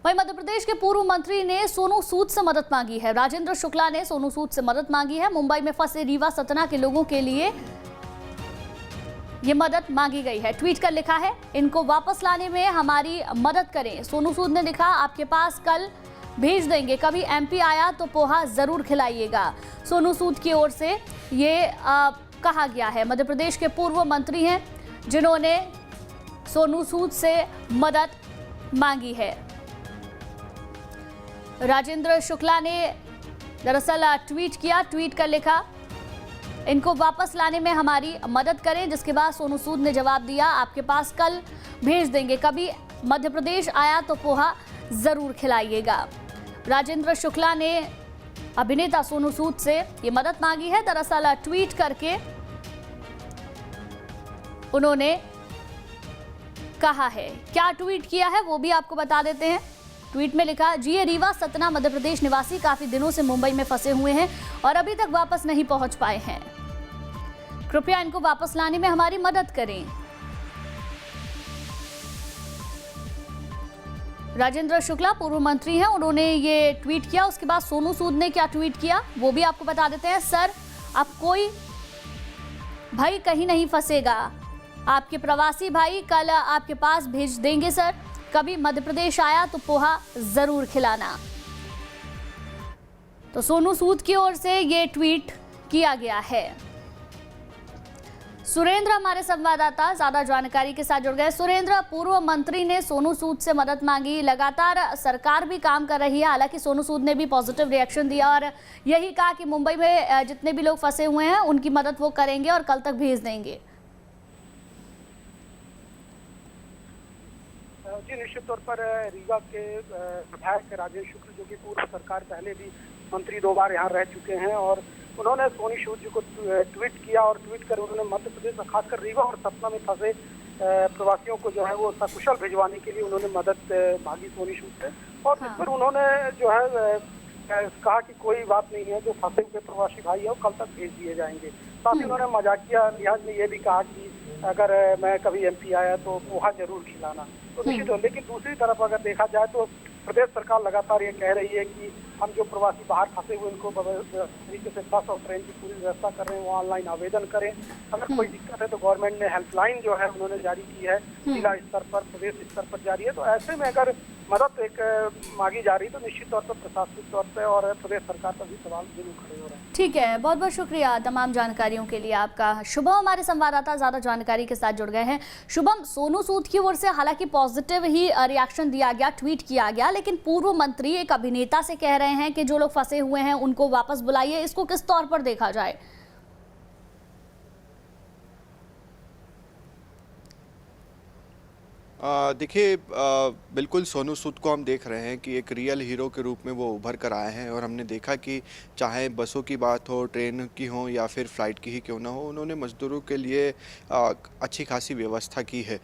वहीं मध्य प्रदेश के पूर्व मंत्री ने सोनू सूद से मदद मांगी है। राजेंद्र शुक्ला ने सोनू सूद से मदद मांगी है। मुंबई में फंसे रीवा सतना के लोगों के लिए ये मदद मांगी गई है। ट्वीट कर लिखा है, इनको वापस लाने में हमारी मदद करें। सोनू सूद ने लिखा, आपके पास कल भेज देंगे, कभी एमपी आया तो पोहा जरूर खिलाइएगा। सोनू सूद की ओर से ये कहा गया है। मध्य प्रदेश के पूर्व मंत्री हैं जिन्होंने सोनू सूद से मदद मांगी है। राजेंद्र शुक्ला ने दरअसल ट्वीट किया, ट्वीट कर लिखा, इनको वापस लाने में हमारी मदद करें। जिसके बाद सोनू सूद ने जवाब दिया, आपके पास कल भेज देंगे, कभी मध्य प्रदेश आया तो पोहा जरूर खिलाइएगा। राजेंद्र शुक्ला ने अभिनेता सोनू सूद से ये मदद मांगी है। दरअसल ट्वीट करके उन्होंने कहा है, क्या ट्वीट किया है वो भी आपको बता देते हैं। ट्वीट में लिखा, जी ये रीवा सतना मध्य प्रदेश निवासी काफी दिनों से मुंबई में फंसे हुए हैं और अभी तक वापस नहीं पहुंच पाए हैं। कृपया इनको वापस लाने में हमारी मदद करें। राजेंद्र शुक्ला पूर्व मंत्री हैं, उन्होंने ये ट्वीट किया। उसके बाद सोनू सूद ने क्या ट्वीट किया वो भी आपको बता देते हैं। सर, अब कोई भाई कहीं नहीं फंसेगा, आपके प्रवासी भाई कल आपके पास भेज देंगे सर, कभी मध्य प्रदेश आया तो पोहा जरूर खिलाना। तो सोनू सूद की ओर से ये ट्वीट किया गया है। सुरेंद्र हमारे संवाददाता ज्यादा जानकारी के साथ जुड़ गए। सुरेंद्र, पूर्व मंत्री ने सोनू सूद से मदद मांगी, लगातार सरकार भी काम कर रही है। हालांकि सोनू सूद ने भी पॉजिटिव रिएक्शन दिया और यही कहा कि मुंबई में जितने भी लोग फंसे हुए हैं उनकी मदद वो करेंगे और कल तक भेज देंगे। जी, निश्चित तौर पर रीवा के विधायक राजेंद्र शुक्ल, जो कि पूर्व सरकार पहले भी मंत्री 2 बार यहाँ रह चुके हैं, और उन्होंने सोनू सूद जी को ट्वीट किया और ट्वीट कर उन्होंने मध्य प्रदेश में खासकर रीवा और सतना में फंसे प्रवासियों को जो है वो सकुशल भिजवाने के लिए उन्होंने मदद मांगी सोनू सूद से। और इस पर उन्होंने जो है कहा कि कोई बात नहीं है, जो फंसे हुए प्रवासी भाई है वो कल तक भेज दिए जाएंगे। साथ ही उन्होंने मजाकिया लिहाज में ये भी कहा कि अगर मैं कभी एमपी आया तो पोहा जरूर खिलाना। तो निश्चित हो, लेकिन दूसरी तरफ अगर देखा जाए तो प्रदेश सरकार लगातार ये कह रही है कि हम जो प्रवासी बाहर फंसे हुए उनको तरीके से बस और ट्रेन की पूरी व्यवस्था कर रहे हैं, वो ऑनलाइन आवेदन करें। अगर कोई दिक्कत है तो गवर्नमेंट ने हेल्पलाइन जो है उन्होंने जारी की है, जिला स्तर पर, प्रदेश स्तर पर जारी है। तो ऐसे में अगर मदद एक मांगी जा रही तो निश्चित तौर पर प्रशासनिक तौर पर और प्रदेश सरकार पर भी सवाल जरूर खड़े हो रहे हैं। ठीक है, बहुत बहुत शुक्रिया तमाम जानकारियों के लिए आपका। शुभम हमारे संवाददाता ज्यादा जानकारी के साथ जुड़ गए हैं। शुभम, सोनू सूद की ओर से हालांकि पॉजिटिव ही रिएक्शन दिया गया, ट्वीट किया गया, लेकिन पूर्व मंत्री एक अभिनेता से कह रहे हैं कि जो लोग फंसे हुए हैं उनको वापस बुलाइए। इसको किस तौर पर देखा जाए? देखिए, बिल्कुल सोनू सूद को हम देख रहे हैं कि एक रियल हीरो के रूप में वो उभर कर आए हैं, और हमने देखा कि चाहे बसों की बात हो, ट्रेन की हो या फिर फ्लाइट की ही क्यों ना हो, उन्होंने मजदूरों के लिए अच्छी खासी व्यवस्था की है।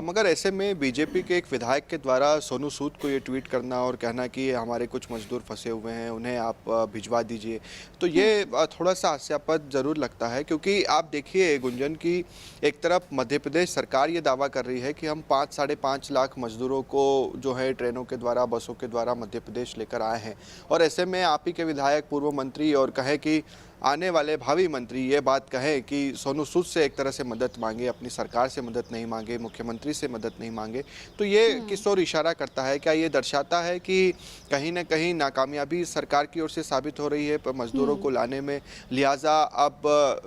मगर ऐसे में बीजेपी के एक विधायक के द्वारा सोनू सूद को ये ट्वीट करना और कहना कि हमारे कुछ मजदूर फंसे हुए हैं, उन्हें आप भिजवा दीजिए, तो ये थोड़ा सा हास्यास्पद ज़रूर लगता है। क्योंकि आप देखिए गुंजन, की एक तरफ मध्य प्रदेश सरकार ये दावा कर रही है कि हम 5-5.5 लाख मजदूरों को जो है ट्रेनों के द्वारा, बसों के द्वारा मध्य प्रदेश लेकर आए हैं, और ऐसे में आप ही के विधायक, पूर्व मंत्री, और कहे कि आने वाले भावी मंत्री ये बात कहें कि सोनू सूद से एक तरह से मदद मांगे, अपनी सरकार से मदद नहीं मांगे, मुख्यमंत्री से मदद नहीं मांगे, तो ये किस ओर इशारा करता है? क्या ये दर्शाता है कि कहीं ना कहीं नाकामयाबी सरकार की ओर से साबित हो रही है मजदूरों को लाने में, लिहाजा अब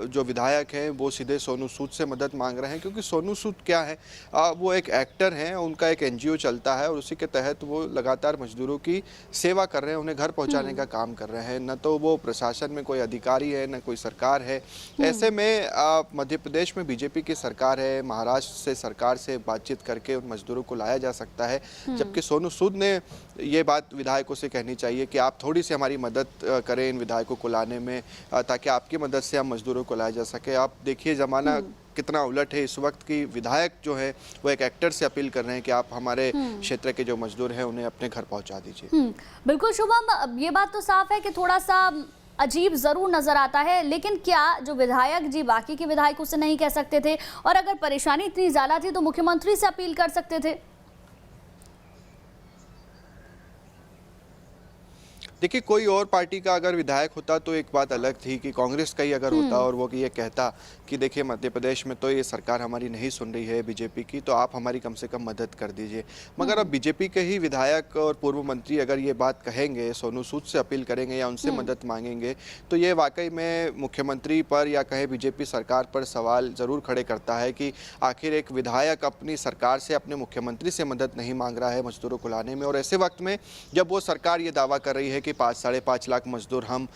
जो विधायक हैं वो सीधे सोनू सूद से मदद मांग रहे हैं? क्योंकि सोनू सूद क्या है, वो एक एक्टर हैं, उनका एक NGO चलता है और उसी के तहत वो लगातार मजदूरों की सेवा कर रहे हैं, उन्हें घर पहुँचाने का काम कर रहे हैं। न तो वो प्रशासन में कोई अधिकारी है, न कोई सरकार है। ऐसे में मध्य प्रदेश में बीजेपी की सरकार है, महाराष्ट्र से सरकार से बातचीत करके उन मजदूरों को लाया जा सकता है, जबकि सोनू सूद ने ये बात विधायकों से कहनी चाहिए कि आप थोड़ी सी हमारी मदद करें इन विधायकों को लाने में, ताकि आपकी मदद से हम मजदूरों को लाया जा सके। आप देखिए जमाना कितना उलट है इस वक्त की विधायक जो है वो एक एक्टर से अपील कर रहे हैं कि आप हमारे क्षेत्र के जो मजदूर हैं उन्हें अपने घर पहुंचा दीजिए। बिल्कुल शुभम, ये बात तो साफ है कि थोड़ा सा अजीब जरूर नजर आता है, लेकिन क्या जो विधायक जी बाकी के विधायकों से नहीं कह सकते थे? और अगर परेशानी इतनी ज्यादा थी तो मुख्यमंत्री से अपील कर सकते थे। देखिए, कोई और पार्टी का अगर विधायक होता तो एक बात अलग थी कि कांग्रेस का ही अगर होता और वो ये कहता कि देखिए मध्य प्रदेश में तो ये सरकार हमारी नहीं सुन रही है बीजेपी की, तो आप हमारी कम से कम मदद कर दीजिए। मगर अब बीजेपी के ही विधायक और पूर्व मंत्री अगर ये बात कहेंगे, सोनू सूद से अपील करेंगे या उनसे मदद मांगेंगे, तो ये वाकई में मुख्यमंत्री पर या कहे बीजेपी सरकार पर सवाल ज़रूर खड़े करता है कि आखिर एक विधायक अपनी सरकार से, अपने मुख्यमंत्री से मदद नहीं मांग रहा है मजदूरों को लाने में। और ऐसे वक्त में जब वो सरकार ये दावा कर रही है कि 5-5.5 लाख मजदूर हम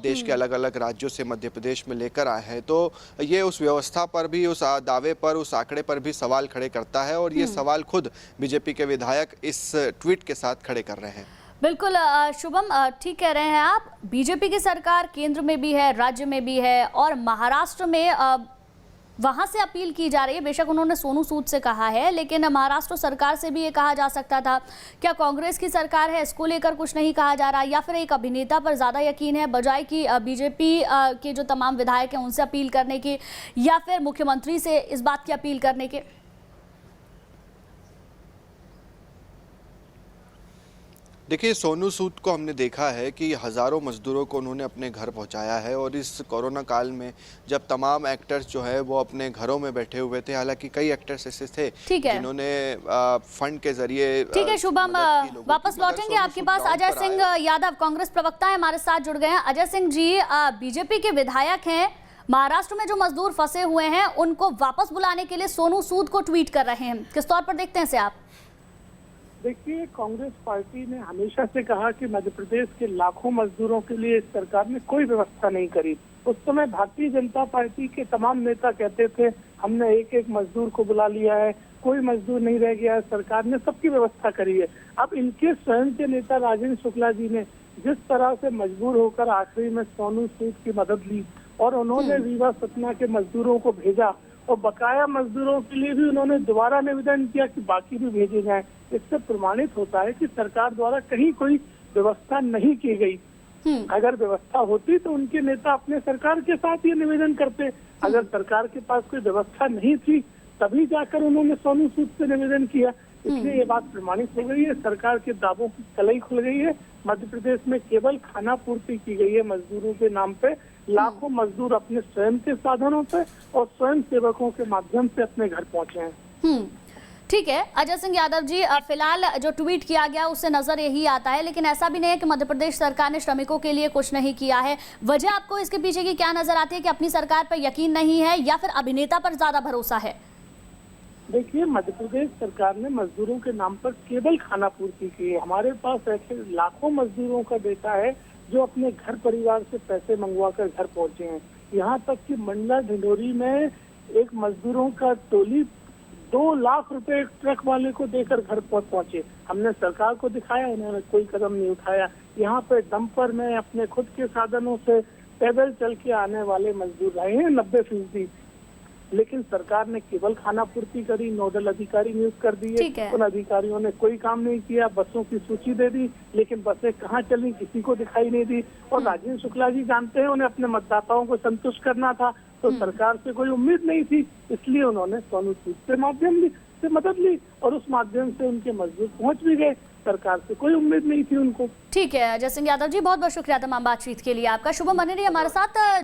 देश के अलग अलग राज्यों से मध्य प्रदेश में लेकर आए हैं, तो ये उस व्यवस्था पर भी, उस दावे पर, उस आंकड़े पर भी सवाल खड़े करता है। और ये सवाल खुद बीजेपी के विधायक इस ट्वीट के साथ खड़े कर रहे हैं। बिल्कुल शुभम, ठीक कह रहे हैं आप। बीजेपी की सरकार केंद्र में भी है, राज्य में भी है, और महाराष्ट्र में वहां से अपील की जा रही है। बेशक उन्होंने सोनू सूद से कहा है, लेकिन महाराष्ट्र सरकार से भी ये कहा जा सकता था। क्या कांग्रेस की सरकार है, इसको लेकर कुछ नहीं कहा जा रहा, या फिर एक अभिनेता पर ज़्यादा यकीन है बजाय कि बीजेपी के जो तमाम विधायक हैं उनसे अपील करने की, या फिर मुख्यमंत्री से इस बात की अपील करने के? देखिए, सोनू सूद को हमने देखा है कि हज़ारों मजदूरों को उन्होंने अपने घर पहुंचाया है। और इस कोरोना काल में जब तमाम एक्टर्स जो है वो अपने घरों में बैठे हुए थे, हालांकि कई एक्टर्स ऐसे थे जिन्होंने फंड के जरिए। ठीक है शुभम, वापस लौटेंगे आपके पास। अजय सिंह यादव, कांग्रेस प्रवक्ता है, हमारे साथ जुड़ गए हैं। अजय सिंह जी, बीजेपी के विधायक हैं, महाराष्ट्र में जो मजदूर फंसे हुए हैं उनको वापस बुलाने के लिए सोनू सूद को ट्वीट कर रहे हैं, किस तौर पर देखते हैं इसे आप? देखिए, कांग्रेस पार्टी ने हमेशा से कहा कि मध्य प्रदेश के लाखों मजदूरों के लिए इस सरकार ने कोई व्यवस्था नहीं करी। उस समय भारतीय जनता पार्टी के तमाम नेता कहते थे हमने एक एक मजदूर को बुला लिया है, कोई मजदूर नहीं रह गया है, सरकार ने सबकी व्यवस्था करी है। अब इनके स्वयं के नेता राजेंद्र शुक्ला जी ने जिस तरह से मजबूर होकर आखिरी में सोनू सूद की मदद ली और उन्होंने रीवा सतना के मजदूरों को भेजा, और बकाया मजदूरों के लिए भी उन्होंने दोबारा निवेदन किया कि बाकी भी भेजे जाएं, इससे प्रमाणित होता है कि सरकार द्वारा कहीं कोई व्यवस्था नहीं की गई। अगर व्यवस्था होती तो उनके नेता अपने सरकार के साथ ये निवेदन करते। अगर सरकार के पास कोई व्यवस्था नहीं थी तभी जाकर उन्होंने सोनू सूद से निवेदन किया। इसलिए ये बात प्रमाणित हो गई है, सरकार के दावों की कलई खुल गई है। मध्य प्रदेश में केवल खाना पूर्ति की गई है मजदूरों के नाम पे। लाखों मजदूर अपने स्वयं के साधनों से और स्वयं सेवकों के माध्यम से अपने घर पहुंचे हैं। ठीक है अजय सिंह यादव जी, फिलहाल जो ट्वीट किया गया उससे नजर यही आता है, लेकिन ऐसा भी नहीं है कि मध्य प्रदेश सरकार ने श्रमिकों के लिए कुछ नहीं किया है। वजह आपको इसके पीछे की क्या नजर आती है कि अपनी सरकार पर यकीन नहीं है या फिर अभिनेता पर ज्यादा भरोसा है? देखिए, मध्य प्रदेश सरकार ने मजदूरों के नाम पर केवल खाना पूर्ति की है। हमारे पास ऐसे लाखों मजदूरों का डेटा है जो अपने घर परिवार से पैसे मंगवा कर घर पहुंचे हैं। यहाँ तक कि मंडला ढिंडोरी में एक मजदूरों का टोली 2 लाख रुपए एक ट्रक वाले को देकर घर पहुंचे। हमने सरकार को दिखाया, उन्होंने कोई कदम नहीं उठाया। यहाँ पे डंपर में अपने खुद के साधनों से पैदल चल के आने वाले मजदूर रहे हैं 90%, लेकिन सरकार ने केवल खाना पूर्ति करी, नोडल अधिकारी नियुक्त कर दिए, उन अधिकारियों ने कोई काम नहीं किया। बसों की सूची दे दी, लेकिन बसें कहाँ चली किसी को दिखाई नहीं दी। और राजेंद्र शुक्ला जी जानते हैं उन्हें अपने मतदाताओं को संतुष्ट करना था, तो सरकार से कोई उम्मीद नहीं थी, इसलिए उन्होंने सोनू सूद से माध्यम से मदद ली और उस माध्यम से उनके मजदूर पहुंच भी गए। सरकार से कोई उम्मीद नहीं थी उनको। ठीक है अजय सिंह यादव जी, बहुत बहुत शुक्रिया तमाम बातचीत के लिए आपका। शुभम बने रहिए हमारे साथ।